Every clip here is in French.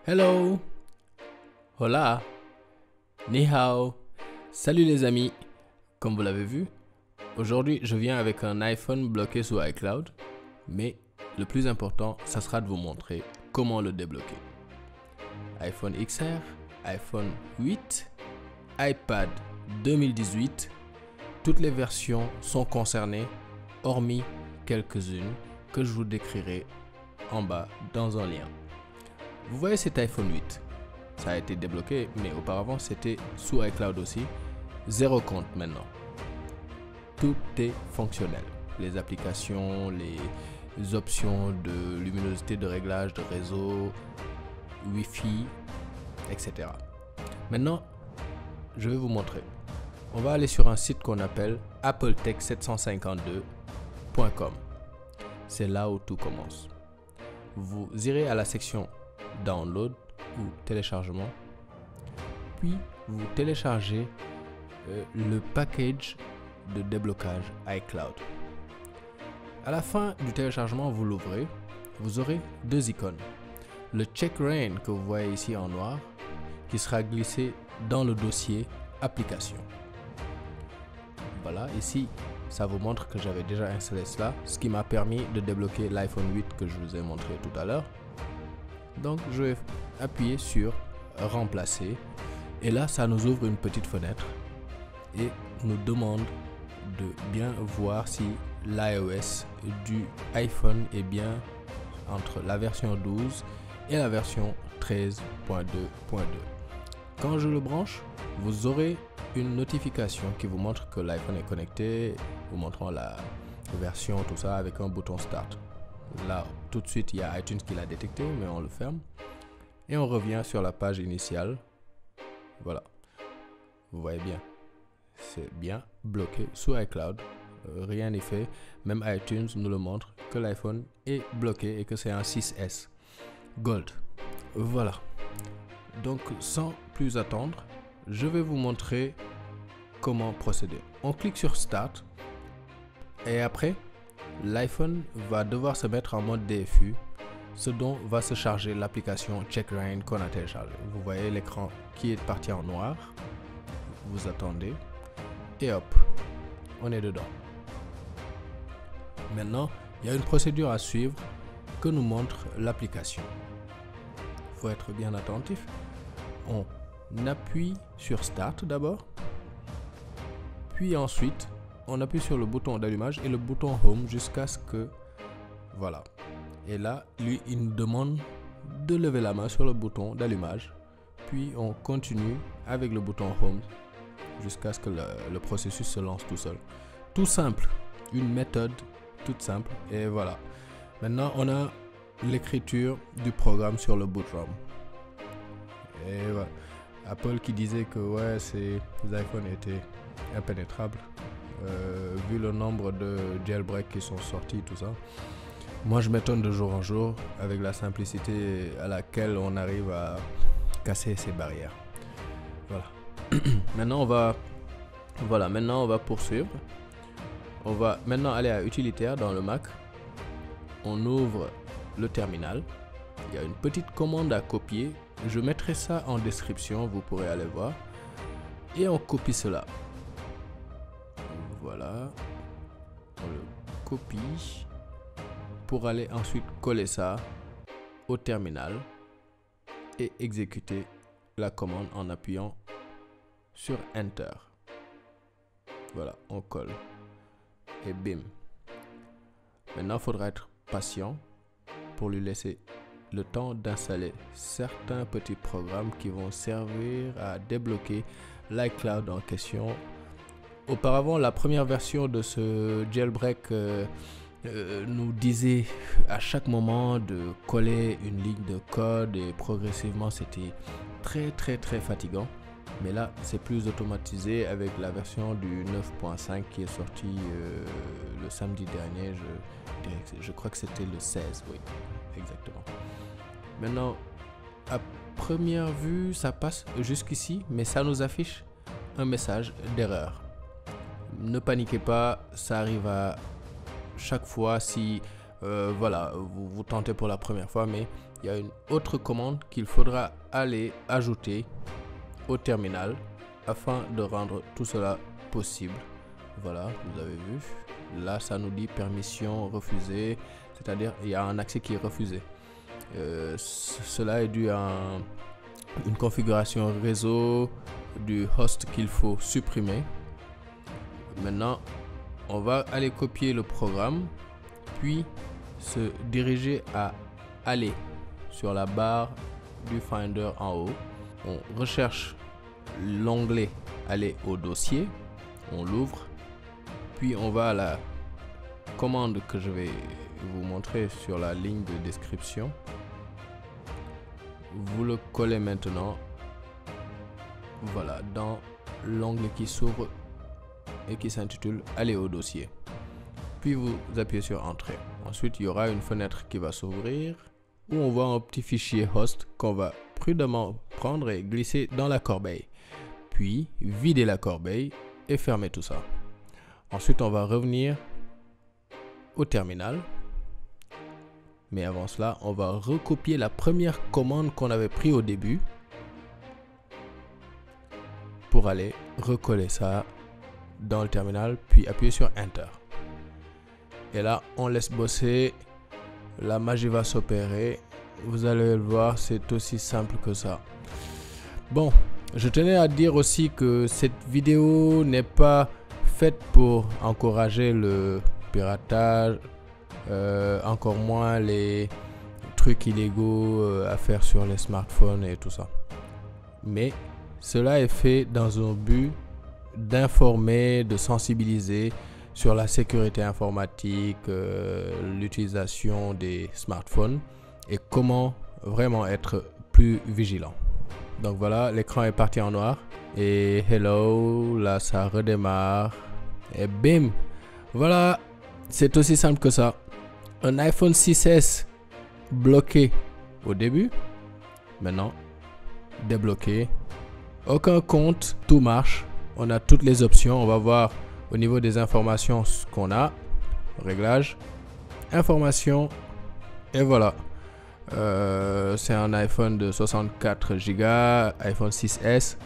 Hello, hola, ni hao, salut les amis. Comme vous l'avez vu, aujourd'hui je viens avec un iPhone bloqué sous iCloud, mais le plus important, ça sera de vous montrer comment le débloquer. iPhone XR, iPhone 8, iPad 2018, toutes les versions sont concernées, hormis quelques-unes que je vous décrirai en bas dans un lien. Vous voyez cet iPhone 8, ça a été débloqué, mais auparavant c'était sous iCloud aussi. Zéro compte maintenant. Tout est fonctionnel. Les applications, les options de luminosité, de réglage de réseau, Wi-Fi, etc. Maintenant, je vais vous montrer. On va aller sur un site qu'on appelle appletech752.com. C'est là où tout commence. Vous irez à la section Download ou téléchargement, puis vous téléchargez le package de déblocage iCloud. À la fin du téléchargement, vous l'ouvrez, vous aurez deux icônes. Le Check Rain que vous voyez ici en noir, qui sera glissé dans le dossier application. Voilà, ici, ça vous montre que j'avais déjà installé cela, ce qui m'a permis de débloquer l'iPhone 8 que je vous ai montré tout à l'heure. Donc, je vais appuyer sur remplacer et là, ça nous ouvre une petite fenêtre et nous demande de bien voir si l'iOS du iPhone est bien entre la version 12 et la version 13.2.2. Quand je le branche, vous aurez une notification qui vous montre que l'iPhone est connecté, vous montrant la version, tout ça, avec un bouton Start. Là, tout de suite, il y a iTunes qui l'a détecté, mais on le ferme. Et on revient sur la page initiale. Voilà. Vous voyez bien. C'est bien bloqué sous iCloud. Rien n'est fait. Même iTunes nous le montre que l'iPhone est bloqué et que c'est un 6S Gold. Voilà. Donc, sans plus attendre, je vais vous montrer comment procéder. On clique sur Start et après, l'iPhone va devoir se mettre en mode DFU, ce dont va se charger l'application Check Rain qu'on a téléchargé. Vous voyez l'écran qui est parti en noir. Vous attendez et hop, on est dedans. Maintenant, il y a une procédure à suivre que nous montre l'application. Il faut être bien attentif. On appuie sur Start d'abord, puis ensuite on appuie sur le bouton d'allumage et le bouton Home jusqu'à ce que voilà. Et là, lui, il nous demande de lever la main sur le bouton d'allumage, puis on continue avec le bouton Home jusqu'à ce que le processus se lance tout seul. Tout simple, une méthode toute simple et voilà. Maintenant, on a l'écriture du programme sur le boot ROM. Et voilà. Apple qui disait que ouais, ces iPhones étaient impénétrables vu le nombre de jailbreaks qui sont sortis, tout ça. Moi, je m'étonne de jour en jour avec la simplicité à laquelle on arrive à casser ces barrières. Voilà. Maintenant, on va poursuivre. On va maintenant aller à utilitaire dans le Mac. On ouvre le terminal. Il y a une petite commande à copier. Je mettrai ça en description, vous pourrez aller voir. Et on copie cela. Voilà. On le copie pour aller ensuite coller ça au terminal et exécuter la commande en appuyant sur Enter. Voilà, on colle. Et bim. Maintenant, il faudra être patient pour lui laisser le temps d'installer certains petits programmes qui vont servir à débloquer l'iCloud en question. Auparavant, la première version de ce jailbreak nous disait à chaque moment de coller une ligne de code et progressivement c'était très fatigant. Mais là, c'est plus automatisé avec la version du 9.5 qui est sortie le samedi dernier. Je crois que c'était le 16, oui, exactement. Maintenant, à première vue, ça passe jusqu'ici, mais ça nous affiche un message d'erreur. Ne paniquez pas, ça arrive à chaque fois si voilà, vous tentez pour la première fois, mais il y a une autre commande qu'il faudra aller ajouter au terminal afin de rendre tout cela possible. Voilà, vous avez vu. Là, ça nous dit permission refusée, c'est-à-dire il y a un accès qui est refusé. Cela est dû à une configuration réseau du host qu'il faut supprimer. Maintenant, on va aller copier le programme, puis se diriger à aller sur la barre du Finder en haut. On recherche l'onglet aller au dossier, on l'ouvre, puis on va à la commande que je vais vous montrer sur la ligne de description. Vous le collez maintenant, voilà, dans l'onglet qui s'ouvre et qui s'intitule aller au dossier. Puis vous appuyez sur entrée. Ensuite, il y aura une fenêtre qui va s'ouvrir où on voit un petit fichier host qu'on va prudemment prendre et glisser dans la corbeille. Puis vider la corbeille et fermer tout ça. Ensuite, on va revenir au terminal. Mais avant cela, on va recopier la première commande qu'on avait prise au début pour aller recoller ça dans le terminal, puis appuyer sur Enter. Et là, on laisse bosser. La magie va s'opérer. Vous allez le voir, c'est aussi simple que ça. Bon, je tenais à dire aussi que cette vidéo n'est pas faite pour encourager le piratage, encore moins les trucs illégaux à faire sur les smartphones et tout ça. Mais cela est fait dans un but d'informer, de sensibiliser sur la sécurité informatique, l'utilisation des smartphones et comment vraiment être plus vigilant. Donc voilà, l'écran est parti en noir et hello, là ça redémarre et bim, voilà, c'est aussi simple que ça. Un iPhone 6S bloqué au début, maintenant débloqué, aucun compte, tout marche, on a toutes les options. On va voir au niveau des informations ce qu'on a, réglage, informations, et voilà. C'est un iPhone de 64 Go, iPhone 6S,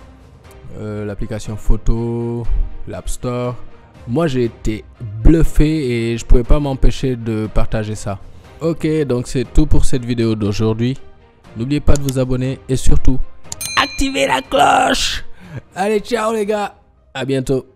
l'application photo, l'App Store. Moi j'ai été bluffé et je pouvais pas m'empêcher de partager ça. Ok, donc c'est tout pour cette vidéo d'aujourd'hui. N'oubliez pas de vous abonner et surtout activez la cloche. Allez, ciao les gars, à bientôt.